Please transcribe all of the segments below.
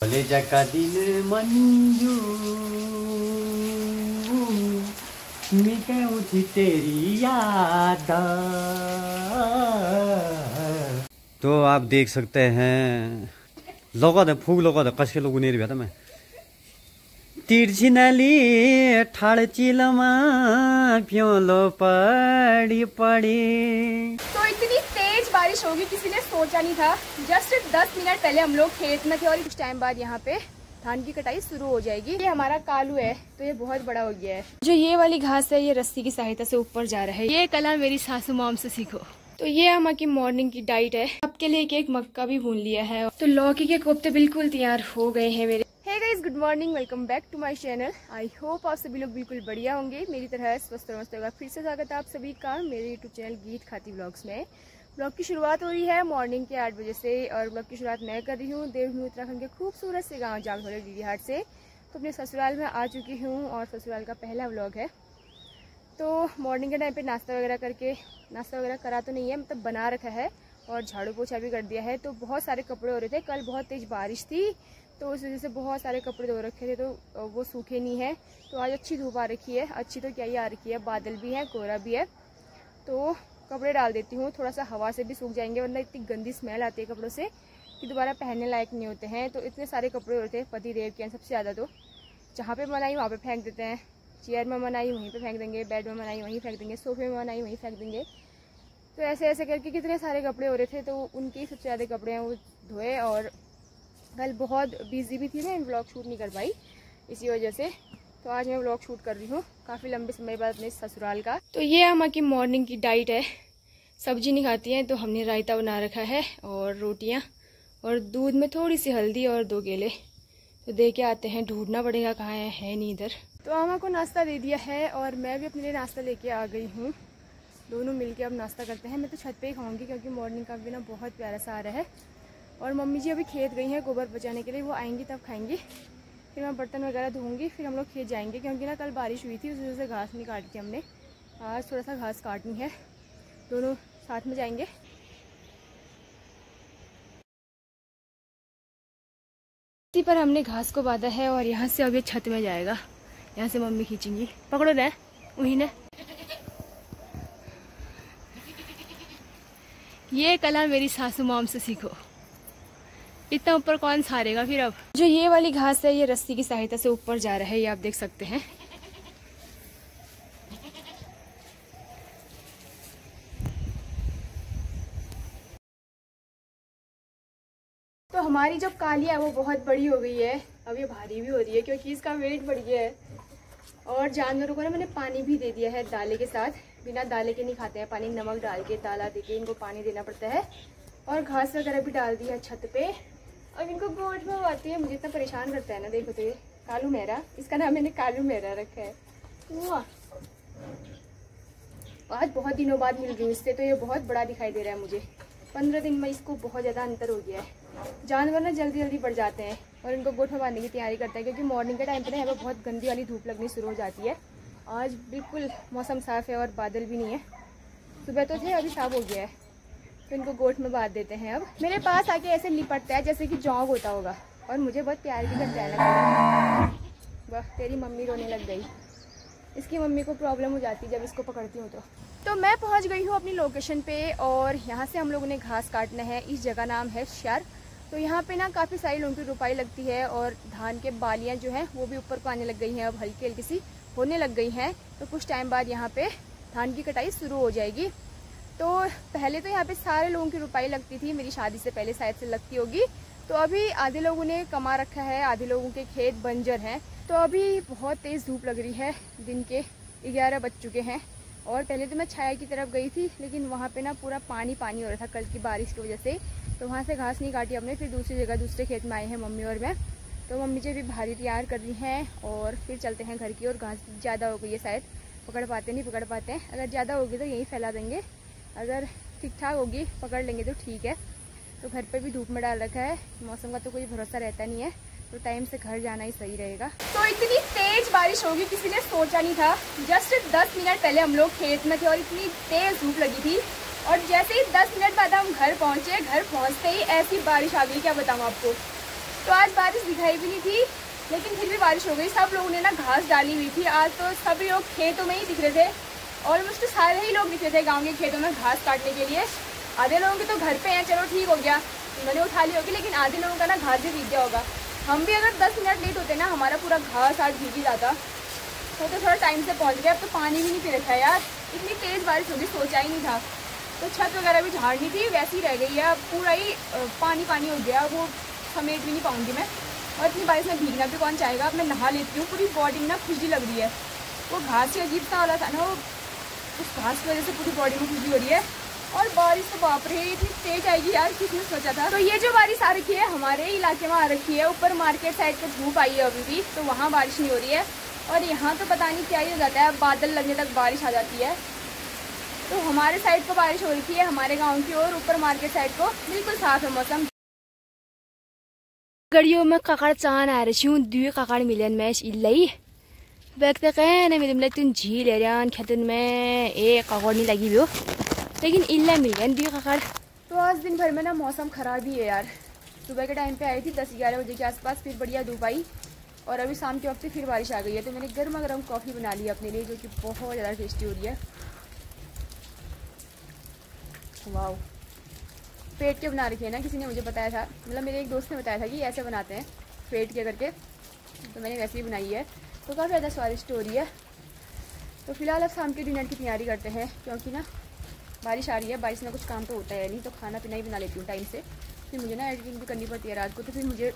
कलेजा का दिल मंजू मिटे उठी तेरी याद। तो आप देख सकते हैं लोगों ने फूक लोगों ने कस के लोग नहीं रहा था मैं तिरछी नली ठाड़ चिलमा प्योलो पड़ी पड़ी। तो इतनी तेज बारिश होगी किसी ने सोचा नहीं था। जस्ट 10 मिनट पहले हम लोग खेत में थे और कुछ टाइम बाद यहाँ पे धान की कटाई शुरू हो जाएगी। ये हमारा कालू है तो ये बहुत बड़ा हो गया है। जो ये वाली घास है ये रस्सी की सहायता से ऊपर जा रहा है। ये कला मेरी सासू माम से सीखो। तो ये अम्मा की मॉर्निंग की डाइट है। आपके लिए एक मक्का भी भून लिया है। तो लौकी के कोफ्ते बिल्कुल तैयार हो गए हैं मेरे। Hey guys, good morning, welcome back to my channel. I hope आप सभी लोग बिल्कुल बढ़िया होंगे, मेरी तरह स्वस्थ और मस्त होगा। फिर से स्वागत है आप सभी का मेरे यूट्यूब चैनल गीत खाती व्लॉग्स में। ब्लॉग की शुरुआत हो रही है मॉर्निंग के 8 बजे से और ब्लॉग की शुरुआत मैं कर रही हूँ देवभूमि उत्तराखंड के खूबसूरत से गाँव जागधौले डीडीहाट से। तो अपने ससुराल में आ चुकी हूँ और ससुराल का पहला व्लॉग है। तो मॉर्निंग के टाइम पे नाश्ता वगैरह करा तो नहीं है, मतलब बना रखा है और झाड़ू पोछा भी कर दिया है। तो बहुत सारे कपड़े हो रहे थे, कल बहुत तेज बारिश थी तो उस वजह से बहुत सारे कपड़े धो रखे थे तो वो सूखे नहीं है। तो आज अच्छी धूप आ रखी है, अच्छी तो क्या ही आ रखी है, बादल भी है, कोहरा भी है। तो कपड़े डाल देती हूँ, थोड़ा सा हवा से भी सूख जाएंगे, वरना इतनी गंदी स्मेल आती है कपड़ों से कि दोबारा पहनने लायक नहीं होते हैं। तो इतने सारे कपड़े हो रहे थे, पति देव के सबसे ज़्यादा। तो जहाँ पे बनाई वहाँ पे फेंक देते हैं, चेयर में बनाई वहीं पे फेंक देंगे, बेड में बनाई वहीं फेंक देंगे, सोफे में बनाई वहीं फेंक देंगे। तो ऐसे ऐसे करके कितने सारे कपड़े हो रहे थे। तो उनके सबसे ज़्यादा कपड़े हैं वो धोए। और कल बहुत बिजी भी थी, मैं व्लॉग शूट नहीं कर पाई इसी वजह से। तो आज मैं व्लॉग शूट कर रही हूँ काफ़ी लंबे समय बाद अपने ससुराल का। तो ये अम्मा की मॉर्निंग की डाइट है। सब्जी नहीं खाती हैं तो हमने रायता बना रखा है और रोटियाँ और दूध में थोड़ी सी हल्दी और 2 केले। तो दे के आते हैं, ढूंढना पड़ेगा कहाँ है नहीं इधर। तो अम्मा को नाश्ता दे दिया है और मैं भी अपने लिए नाश्ता लेके आ गई हूँ। दोनों मिलके अब नाश्ता करते हैं। मैं तो छत पे ही खाऊंगी क्योंकि मॉर्निंग का भी ना बहुत प्यारा सा आ रहा है। और मम्मी जी अभी खेत गई हैं गोबर बचाने के लिए, वो आएंगी तब खाएंगी। फिर मैं बर्तन वगैरह धोऊंगी, फिर हम लोग खेत जाएंगे क्योंकि ना कल बारिश हुई थी, उस वजह से घास नहीं काटी थी हमने। आज थोड़ा सा घास काटनी है, दोनों साथ में जाएंगे। इसी पर हमने घास को बांधा है और यहाँ से अब ये छत में जाएगा। यहाँ से मम्मी खींचेंगी, पकड़ो ना वही ने। ये कला मेरी सासू माम से सीखो। इतना ऊपर कौन सहारेगा फिर। अब जो ये वाली घास है ये रस्सी की सहायता से ऊपर जा रहा है, ये आप देख सकते हैं। तो हमारी जो कालिया है वो बहुत बड़ी हो गई है, अब ये भारी भी हो रही है क्योंकि इसका वेट बढ़ गया है। और जानवरों को ना मैंने पानी भी दे दिया है दाले के साथ। बिना दाले के नहीं खाते हैं पानी, नमक डाल के दाला दे के इनको पानी देना पड़ता है। और घास वगैरह भी डाल दी है छत पे। और इनको गोट में आती है, मुझे इतना परेशान करता है ना। देखो तो ये कालू मेहरा, इसका नाम मैंने कालू मेहरा रखा है। आज बहुत दिनों बाद मिल गई इससे, तो ये बहुत बड़ा दिखाई दे रहा है मुझे। 15 दिन में इसको बहुत ज़्यादा अंतर हो गया है। जानवर ना जल्दी जल्दी बढ़ जाते हैं और इनको गोट में बांधने की तैयारी करते हैं क्योंकि मॉर्निंग के टाइम पर ना यहाँ पर बहुत गंदी वाली धूप लगनी शुरू हो जाती है। आज बिल्कुल मौसम साफ़ है और बादल भी नहीं है। सुबह तो थे, अभी साफ हो गया है। तो इनको गोट में बांध देते हैं। अब मेरे पास आके ऐसे लिपटता है जैसे कि जॉग होता होगा और मुझे बहुत प्यार भी करता है। वाह, तेरी मम्मी रोने लग गई। इसकी मम्मी को प्रॉब्लम हो जाती है जब इसको पकड़ती हूँ। तो मैं पहुँच गई हूँ अपनी लोकेशन पे और यहाँ से हम लोगों ने घास काटना है। इस जगह नाम है श्यार। तो यहाँ पे ना काफ़ी सारी लोगों की रुपाई लगती है और धान के बालियाँ जो हैं वो भी ऊपर को आने लग गई हैं, अब हल्की हल्की सी होने लग गई हैं। तो कुछ टाइम बाद यहाँ पे धान की कटाई शुरू हो जाएगी। तो पहले तो यहाँ पे सारे लोगों की रुपाई लगती थी, मेरी शादी से पहले शायद से लगती होगी। तो अभी आधे लोगों ने कमा रखा है, आधे लोगों के खेत बंजर हैं। तो अभी बहुत तेज़ धूप लग रही है, दिन के 11 बज चुके हैं। और पहले तो मैं छाया की तरफ गई थी लेकिन वहाँ पे ना पूरा पानी पानी हो रहा था कल की बारिश की वजह से। तो वहाँ से घास नहीं काटी हमने, फिर दूसरी जगह दूसरे खेत में आए हैं मम्मी और मैं। तो मम्मी जी भी भारी तैयार कर रही हैं और फिर चलते हैं घर की। और घास ज़्यादा हो गई है, शायद पकड़ पाते नहीं पकड़ पाते हैं। अगर ज़्यादा होगी तो यहीं फैला देंगे, अगर ठीक ठाक होगी पकड़ लेंगे तो ठीक है। तो घर पे भी धूप में डाल रखा है, मौसम का तो कोई भरोसा रहता नहीं है, तो टाइम से घर जाना ही सही रहेगा। तो इतनी तेज बारिश होगी किसी ने सोचा नहीं था। जस्ट 10 मिनट पहले हम लोग खेत में थे और इतनी तेज धूप लगी थी। और जैसे ही 10 मिनट बाद हम घर पहुंचे, घर पहुंचते ही ऐसी बारिश आ गई, क्या बताऊं आपको। तो आज बारिश दिखाई भी नहीं थी, लेकिन फिर भी बारिश हो गई। सब लोगों ने ना घास डाली हुई थी। आज तो सभी लोग खेतों में ही दिख रहे थे, ऑलमोस्ट सारे ही लोग दिख रहे थे गाँव के खेतों में घास काटने के लिए। आधे लोगों के तो घर पे हैं, चलो ठीक हो गया, मैंने उठा ली होगी, लेकिन आधे लोगों का ना घास भी भीग गया होगा। हम भी अगर 10 मिनट लेट होते ना, हमारा पूरा घास आज भीग ही जाता। तो थोड़ा टाइम से पहुंच गया। अब तो पानी भी नहीं पी रखा है यार, इतनी तेज़ बारिश होगी सोचा ही नहीं था। तो छत वगैरह भी झाड़नी थी, वैसी रह गई है। अब पूरा ही पानी पानी हो गया, वो समेट भी नहीं पाऊँगी मैं। और इतनी बारिश में भीगना भी कौन चाहेगा। अब मैं नहा लेती हूँ, पूरी बॉडी में ना खुजली लग रही है। वो घास ही अजीब सा वाला था ना, वो उस घास की वजह से पूरी बॉडी में खुजली हो रही है। और बारिश तो बाप रे इतनी तेज आएगी यार, किसने सोचा था। तो ये जो बारिश आ रखी है हमारे इलाके में आ रखी है, ऊपर मार्केट साइड पे धूप आई है अभी भी, तो वहाँ बारिश नहीं हो रही है। और यहाँ तो पता नहीं क्या ही हो जाता है, बादल लगने तक बारिश आ जाती है। तो हमारे साइड को बारिश हो रही है, हमारे गाँव की, और ऊपर मार्केट साइड को बिल्कुल साफ है मौसम। गड़ियों में काकड़ चान आ रही हूँ, 2 काकड़ मिलन मैच इल्लाई व्यक्त कहने मिले तुम झील एरियान खेतन में एक काकड़ नहीं लगी भी हो, लेकिन इल्ला मिल गया 2 काकड़। तो आज दिन भर में ना मौसम ख़राब ही है यार। सुबह के टाइम पे आई थी 10-11 बजे के आसपास, फिर बढ़िया धूप आई, और अभी शाम के वक्त फिर बारिश आ गई है। तो मैंने गर्मा गर्म कॉफ़ी बना ली अपने लिए, जो कि बहुत ज़्यादा टेस्टी हो रही है। वाह, फेंट के बना रखी है ना, किसी ने मुझे बताया था, मतलब मेरे एक दोस्त ने बताया था कि ऐसे बनाते हैं फेंट के करके, तो मैंने वैसे ही बनाई है। तो काफ़ी ज़्यादा स्वादिष्ट हो रही है। तो फिलहाल अब शाम के डिनर की तैयारी करते हैं, क्योंकि ना बारिश आ रही है, बारिश में कुछ काम तो होता है नहीं, तो खाना पीना ही बना लेती हूँ टाइम से। फिर मुझे ना एडिटिंग भी करनी पड़ती है रात को, तो फिर मुझे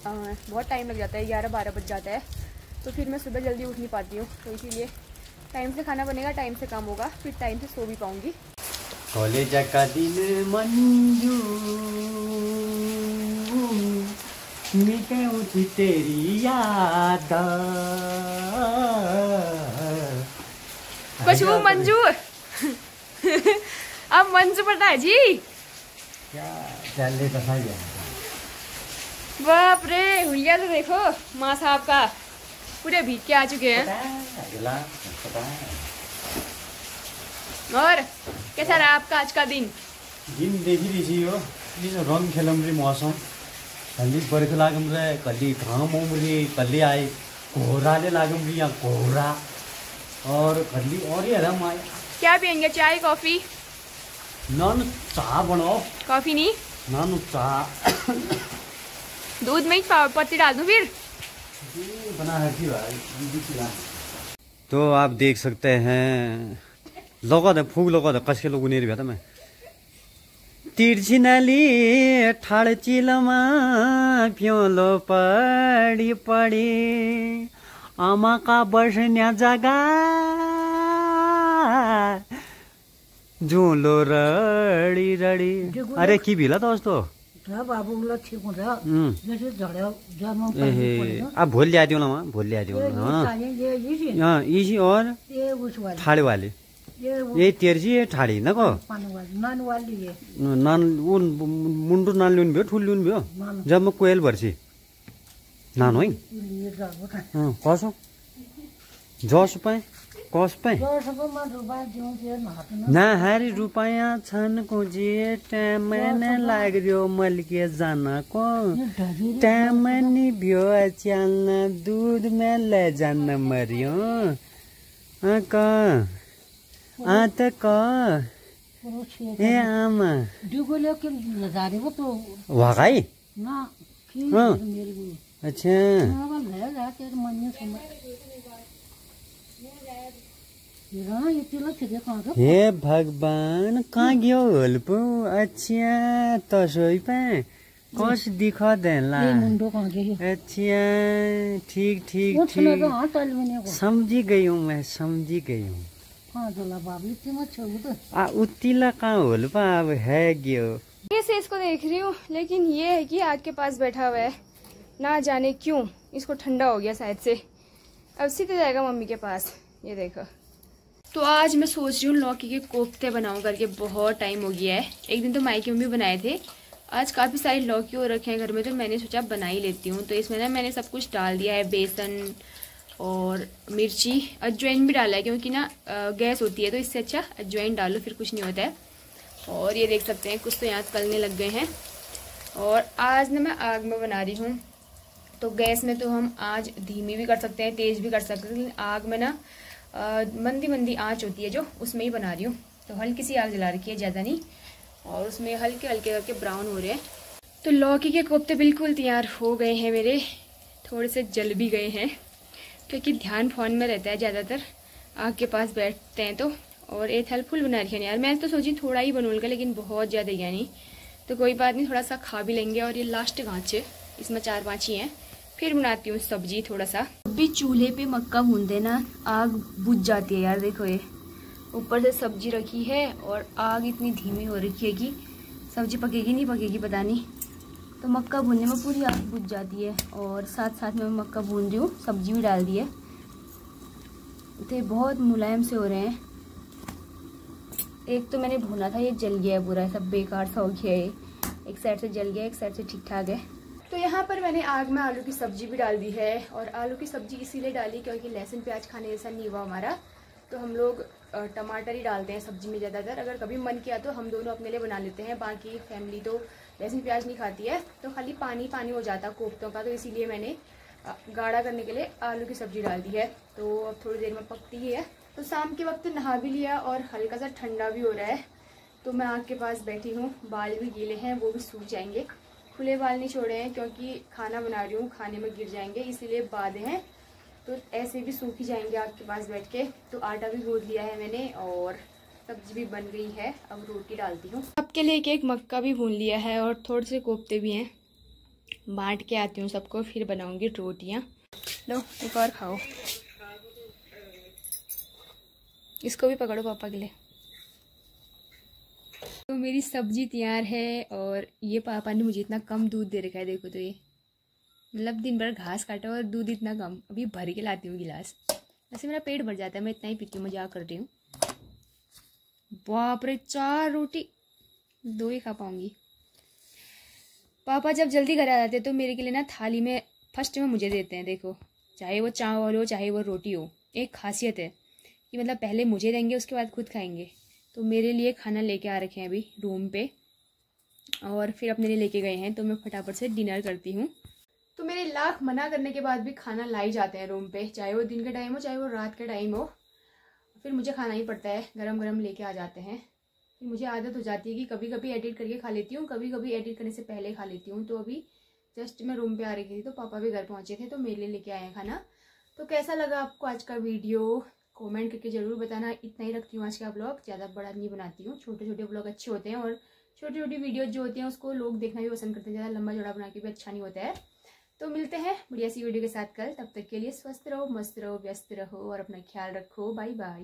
बहुत टाइम लग जाता है, 11-12 बज जाता है। तो फिर मैं सुबह जल्दी उठ नहीं पाती हूँ, तो इसीलिए टाइम से खाना बनेगा, टाइम से काम होगा, फिर टाइम से सो भी पाऊँगी। कॉलेज का दिन मंजू मीठे उठी तेरी याद, कुछ वो मंजू अब मंजू पता है जी क्या चले तो सही है। बाप रे, हुलिया तो देखो माँ साहब का पूरे भीग के आ चुके हैं। और कैसा रहा आपका आज का दिन? दिन देखी रही हो, रंग खेलम रे मौसम, कल बर्खा लागम रे, कल घाम ओम रे, कल आए कोहराले लागम रे, यहाँ कोहरा, और कल और ये रहा माया। क्या पियेंगे, चाय कॉफी? नान चाह बनाओ। कॉफी नहीं, नान चाह। दूध में ही पत्ती डाल दूं फिर? बना है भाई। तो आप देख सकते हैं लोग फूक लोग कसके लोग उनीर भ्या मैं तिर्छी नाली ठाड़ चिलमा प्योलो पड़ी पड़ी आमा का बसन्या जगा झुलो रड़ी रड़ी। अरे की भिला दोस्तो अब भोल लिया दियो ना, भोल लिया दियो इसी और ठाड़े वाले ये तेर्जी ये ठाड़ी न को नान उन मुंडू नान लिउन भयो ठुल लिउन भयो जब म कोयल भर्सी नान है कसो जस पाए कस पाए नहारी रुपैयाँ छन् को जे टाइम लाग्यो मलके जानको टाइम नि भ्यो च्याल्न दूध में ले जान मरियो क त क ए आमा वागाई अच्छा हे भगवान कहाँ गयो होल पो। अच्छा तसोई पे कस दिखा देला। अच्छा ठीक ठीक ठीक समझी गई हूँ मैं, समझी गई हूँ। उतिला कहाँ होल पा अब है गयो। कैसे इसको देख रही हूँ, लेकिन ये है कि आग के पास बैठा हुआ है, ना जाने क्यों इसको ठंडा हो गया शायद से, अब सीधे जाएगा मम्मी के पास। ये देखो। तो आज मैं सोच रही हूँ लौकी के कोफ्ते बनाऊं करके, बहुत टाइम हो गया है। एक दिन तो मायके में भी बनाए थे, आज काफ़ी सारी लौकी हो रखे हैं घर में, तो मैंने सोचा बना ही लेती हूँ। तो इसमें ना मैंने सब कुछ डाल दिया है, बेसन और मिर्ची, अजवाइन भी डाला है, क्योंकि ना गैस होती है, तो इससे अच्छा अजवाइन डालो, फिर कुछ नहीं होता है। और ये देख सकते हैं कुछ तो यहाँ तलने लग गए हैं। और आज ना मैं आग में बना रही हूँ। तो गैस में तो हम आँच धीमी भी कर सकते हैं, तेज़ भी कर सकते हैं, लेकिन आग में ना मंदी मंदी आँच होती है जो, उसमें ही बना रही हूँ। तो हल्की सी आग जला रखी है, ज़्यादा नहीं, और उसमें हल्के हल्के करके ब्राउन हो रहे हैं। तो लौकी के कोफ्ते बिल्कुल तैयार हो गए हैं मेरे, थोड़े से जल भी गए हैं क्योंकि ध्यान फ़ोन में रहता है ज़्यादातर, आग के पास बैठते हैं तो। और एक हेल्पफुल बना रही है यार, मैं तो सोची थोड़ा ही बनूंगा, लेकिन बहुत ज़्यादा गया नहीं, तो कोई बात नहीं, थोड़ा सा खा भी लेंगे। और ये लास्ट गाँच है, इसमें 4-5 ही हैं। फिर बनाती हूँ सब्जी थोड़ा सा। अभी चूल्हे पे मक्का भून देना, आग बुझ जाती है यार। देखो ये ऊपर से सब्जी रखी है और आग इतनी धीमी हो रखी है कि सब्जी पकेगी नहीं पकेगी पता नहीं। तो मक्का भूनने में पूरी आग बुझ जाती है। और साथ साथ में मैं मक्का भून रही हूँ, सब्जी भी डाल दी है। तो ये बहुत मुलायम से हो रहे हैं। एक तो मैंने भुना था, ये जल गया है पूरा, सब बेकार सा हो गया है। एक साइड से जल गया, एक साइड से ठीक ठाक है। तो यहाँ पर मैंने आग में आलू की सब्जी भी डाल दी है। और आलू की सब्जी इसीलिए डाली क्योंकि लहसुन प्याज खाने जैसा नहीं हुआ हमारा, तो हम लोग टमाटर ही डालते हैं सब्जी में ज़्यादातर। अगर कभी मन किया तो हम दोनों अपने लिए बना लेते हैं, बाकी फैमिली तो लहसुन प्याज नहीं खाती है, तो खाली पानी पानी हो जाता कोफ्तों का। तो इसीलिए मैंने गाढ़ा करने के लिए आलू की सब्जी डाल दी है। तो अब थोड़ी देर में पकती ही है। तो शाम के वक्त नहा भी लिया और हल्का सा ठंडा भी हो रहा है, तो मैं आग के पास बैठी हूँ। बाल भी गीले हैं, वो भी सूख जाएंगे। खुले बाल नहीं छोड़े हैं क्योंकि खाना बना रही हूँ, खाने में गिर जाएंगे, इसीलिए बांधे हैं। तो ऐसे भी सूख ही जाएंगे आग के पास बैठ के। तो आटा भी गूंद लिया है मैंने और सब्जी भी बन गई है, अब रोटी डालती हूँ। सबके लिए एक मक्का भी भून लिया है और थोड़े से कोफ्ते भी हैं, बांट के आती हूँ सबको, फिर बनाऊंगी रोटियाँ। लो एक और खाओ, इसको भी पकड़ो पापा के लिए। तो मेरी सब्जी तैयार है और ये पापा ने मुझे इतना कम दूध दे रखा है, देखो। तो ये मतलब दिन भर घास काटा और दूध इतना कम, अभी भर के लाती हूँ गिलास। वैसे मेरा पेट भर जाता है, मैं इतना ही पीती हूँ, मजाक कर रही हूँ। बाप रे, 4 रोटी, 2 ही खा पाऊंगी। पापा जब जल्दी घर आ जाते तो मेरे के लिए ना थाली में फर्स्ट में मुझे देते हैं, देखो, चाहे वो चावल हो चाहे वो रोटी हो। एक खासियत है कि मतलब पहले मुझे देंगे, उसके बाद खुद खाएंगे। तो मेरे लिए खाना लेके आ रखे हैं अभी रूम पे, और फिर अपने लिए लेके गए हैं। तो मैं फटाफट से डिनर करती हूँ। तो मेरे लाख मना करने के बाद भी खाना लाई जाते हैं रूम पे, चाहे वो दिन का टाइम हो चाहे वो रात का टाइम हो, फिर मुझे खाना ही पड़ता है, गरम गरम लेके आ जाते हैं। फिर मुझे आदत हो जाती है कि कभी कभी एडिट करके खा लेती हूँ, कभी कभी एडिट करने से पहले खा लेती हूँ। तो अभी जस्ट मैं रूम पे आ रही थी तो पापा भी घर पहुँचे थे, तो मेरे लिए लेके आए हैं खाना। तो कैसा लगा आपको आज का वीडियो, कमेंट करके ज़रूर बताना। इतना ही रखती हूँ आज का ब्लॉग, ज़्यादा बड़ा नहीं बनाती हूँ। छोटे छोटे ब्लॉग अच्छे होते हैं, और छोटी छोटी वीडियो जो होती हैं उसको लोग देखना भी पसंद करते हैं, ज़्यादा लंबा चौड़ा बना के भी अच्छा नहीं होता है। तो मिलते हैं बढ़िया सी वीडियो के साथ कल, तब तक के लिए स्वस्थ रहो, मस्त रहो, व्यस्त रहो और अपना ख्याल रखो। Bye bye.